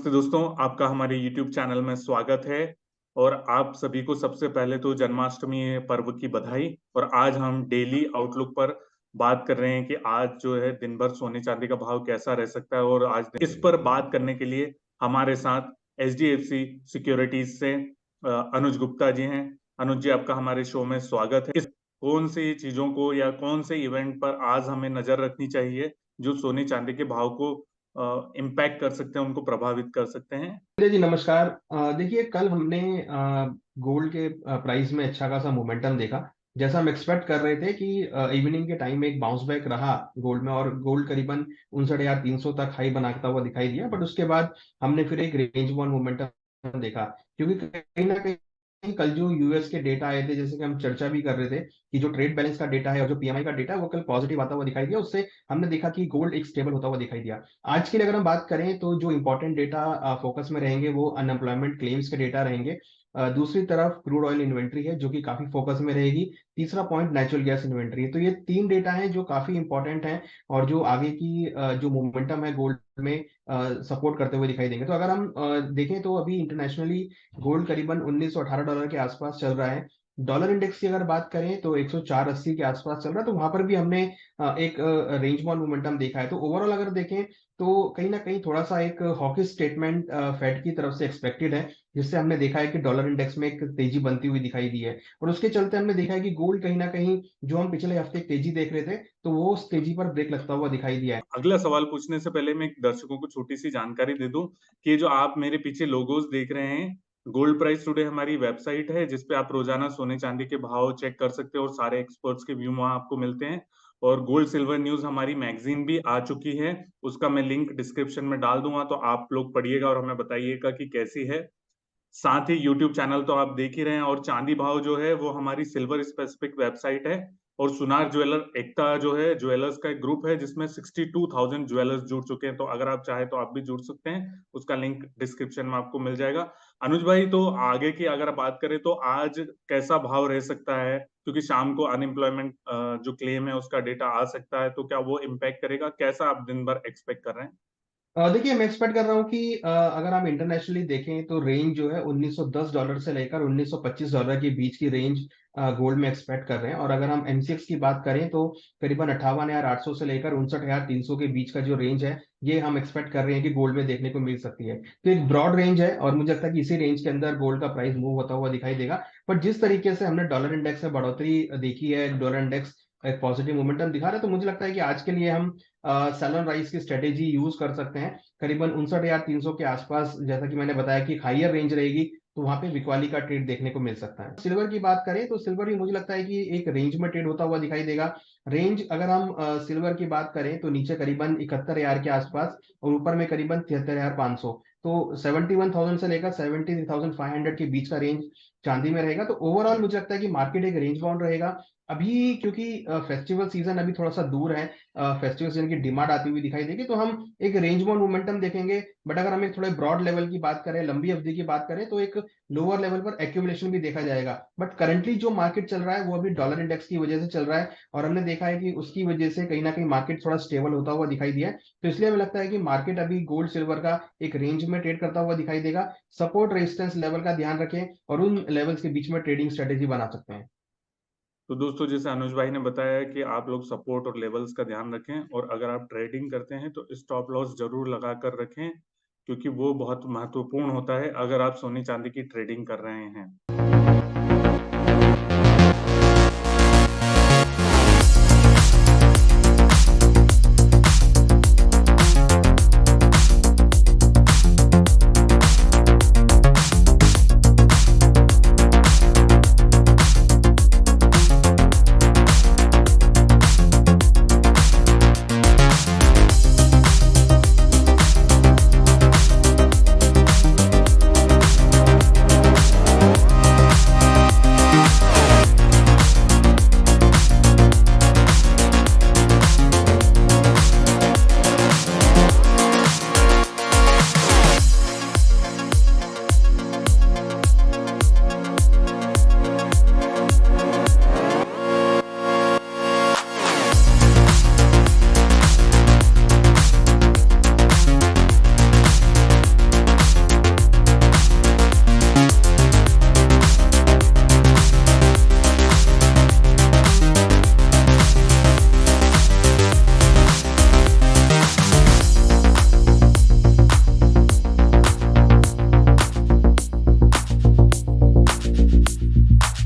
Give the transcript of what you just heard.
नमस्ते दोस्तों, आपका हमारे यूट्यूब चैनल में स्वागत है और आप सभी को सबसे पहले तो जन्माष्टमी पर्व की बधाई। और आज हम डेली आउटलुक पर बात कर रहे हैं कि आज जो है दिन भर सोने चांदी का भाव कैसा रह सकता है। और आज इस पर बात करने के लिए हमारे साथ एचडीएफसी सिक्योरिटीज से अनुज गुप्ता जी हैं। अनुज जी, आपका हमारे शो में स्वागत है। कौन सी चीजों को या कौन से इवेंट पर आज हमें नजर रखनी चाहिए जो सोने चांदी के भाव को इम्पैक्ट कर सकते हैं, उनको प्रभावित कर सकते हैं? जी नमस्कार। देखिए, कल हमने गोल्ड के प्राइस में अच्छा खासा मोमेंटम देखा। जैसा हम एक्सपेक्ट कर रहे थे कि इवनिंग के टाइम में एक बाउंस बैक रहा गोल्ड में, और गोल्ड करीबन 59,300 तक हाई बनाता हुआ दिखाई दिया। बट उसके बाद हमने फिर एक रेंज बाउंड मोमेंटम देखा, क्योंकि कहीं ना कहीं कल जो यूएस के डेटा आए थे, जैसे कि हम चर्चा भी कर रहे थे कि जो ट्रेड बैलेंस का डेटा है और जो पीएमआई का डेटा है वो कल पॉजिटिव आता हुआ दिखाई दिया। उससे हमने देखा कि गोल्ड एक स्टेबल होता हुआ दिखाई दिया। आज के लिए अगर हम बात करें तो जो इंपॉर्टेंट डेटा फोकस में रहेंगे वो अनएम्प्लॉयमेंट क्लेम्स के डेटा रहेंगे। दूसरी तरफ क्रूड ऑयल इन्वेंट्री है जो कि काफी फोकस में रहेगी। तीसरा पॉइंट नेचुरल गैस इन्वेंट्री है। तो ये तीन डेटा हैं जो काफी इंपॉर्टेंट हैं और जो आगे की जो मोमेंटम है गोल्ड में सपोर्ट करते हुए दिखाई देंगे। तो अगर हम देखें तो अभी इंटरनेशनली गोल्ड करीबन $1918 के आसपास चल रहा है। डॉलर इंडेक्स की अगर बात करें तो 104.80 के आसपास चल रहा है। तो वहां पर भी हमने एक रेंज बाउंड मोमेंटम देखा है। तो ओवरऑल अगर देखें तो कहीं ना कहीं थोड़ा सा एक हॉकिश स्टेटमेंट फेड की तरफ से एक्सपेक्टेड है, जिससे हमने देखा है कि डॉलर इंडेक्स में एक तेजी बनती हुई दिखाई दी है। और उसके चलते हमने देखा है कि गोल्ड कहीं ना कहीं जो हम पिछले हफ्ते एक तेजी देख रहे थे, तो वो उस तेजी पर ब्रेक लगता हुआ दिखाई दिया है। अगला सवाल पूछने से पहले मैं एक दर्शकों को छोटी सी जानकारी दे दूं कि ये जो आप मेरे पीछे लोगोस देख रहे हैं, गोल्ड प्राइस टुडे हमारी वेबसाइट है जिस पे आप रोजाना सोने चांदी के भाव चेक कर सकते हैं और सारे एक्सपर्ट्स के व्यू वहां आपको मिलते हैं। और गोल्ड सिल्वर न्यूज हमारी मैगजीन भी आ चुकी है, उसका मैं लिंक डिस्क्रिप्शन में डाल दूंगा, तो आप लोग पढ़िएगा और हमें बताइएगा कि कैसी है। साथ ही यूट्यूब चैनल तो आप देख ही रहे हैं, और चांदी भाव जो है वो हमारी सिल्वर स्पेसिफिक वेबसाइट है। और सुनार ज्वेलर एकता जो है ज्वेलर्स का एक ग्रुप है जिसमें 62,000 ज्वेलर्स जुड़ चुके हैं, तो अगर आप चाहे तो आप भी जुड़ सकते हैं, उसका लिंक डिस्क्रिप्शन में आपको मिल जाएगा। अनुज भाई, तो आगे की अगर बात करें तो आज कैसा भाव रह सकता है, क्योंकि शाम को अनएम्प्लॉयमेंट जो क्लेम है उसका डेटा आ सकता है, तो क्या वो इम्पैक्ट करेगा? कैसा आप दिन भर एक्सपेक्ट कर रहे हैं? देखिए, मैं एक्सपेक्ट कर रहा हूँ कि अगर हम इंटरनेशनली देखें तो रेंज जो है $1910 से लेकर $1925 के बीच की रेंज गोल्ड में एक्सपेक्ट कर रहे हैं। और अगर हम एमसीएक्स की बात करें तो करीबन 58,800 से लेकर 59,300 के बीच का जो रेंज है, ये हम एक्सपेक्ट कर रहे हैं कि गोल्ड में देखने को मिल सकती है। तो एक ब्रॉड रेंज है और मुझे लगता है कि इसी रेंज के अंदर गोल्ड का प्राइस मूव होता हुआ दिखाई देगा। बट जिस तरीके से हमने डॉलर इंडेक्स में बढ़ोतरी देखी है, डॉलर इंडेक्स एक पॉजिटिव मोमेंटम दिखा रहा है, तो मुझे लगता है कि आज के लिए हम सेल ऑन राइज की स्ट्रेटेजी यूज कर सकते हैं। करीबन 59,300 के आसपास, जैसा कि मैंने बताया कि हाइयर रेंज रहेगी, तो वहां पे बिकवाली का ट्रेड देखने को मिल सकता है। सिल्वर की बात करें तो सिल्वर भी मुझे लगता है कि एक रेंज में ट्रेड होता हुआ दिखाई देगा। रेंज अगर हम सिल्वर की बात करें तो नीचे करीबन 71,000 के आसपास और ऊपर में करीबन 73,500। तो 71,000 से लेकर 73,500 के बीच का रेंज चांदी में रहेगा। तो ओवरऑल मुझे लगता है कि मार्केट एक रेंज बाउंड रहेगा अभी, क्योंकि फेस्टिवल सीजन अभी थोड़ा सा दूर है। फेस्टिवल सीजन की डिमांड आती हुई दिखाई देगी, तो हम एक रेंज बाउंड मोमेंटम देखेंगे। बट अगर हम एक थोड़े ब्रॉड लेवल की बात करें, लंबी अवधि की बात करें, तो एक लोअर लेवल पर एक्यूमुलेशन भी देखा जाएगा। बट करंटली जो मार्केट चल रहा है वो अभी डॉलर इंडेक्स की वजह से चल रहा है, और हमने देखा है कि उसकी वजह से कहीं ना कहीं मार्केट थोड़ा स्टेबल होता हुआ दिखाई दिया है। तो इसलिए हमें लगता है कि मार्केट अभी गोल्ड सिल्वर का एक रेंज में ट्रेड करता हुआ दिखाई देगा। सपोर्ट रेजिस्टेंस लेवल का ध्यान रखें और उन लेवल्स के बीच में ट्रेडिंग स्ट्रेटेजी बना सकते हैं। तो दोस्तों, जैसे अनुज भाई ने बताया कि आप लोग सपोर्ट और लेवल्स का ध्यान रखें, और अगर आप ट्रेडिंग करते हैं तो स्टॉप लॉस जरूर लगा कर रखें, क्योंकि वो बहुत महत्वपूर्ण होता है अगर आप सोने चांदी की ट्रेडिंग कर रहे हैं।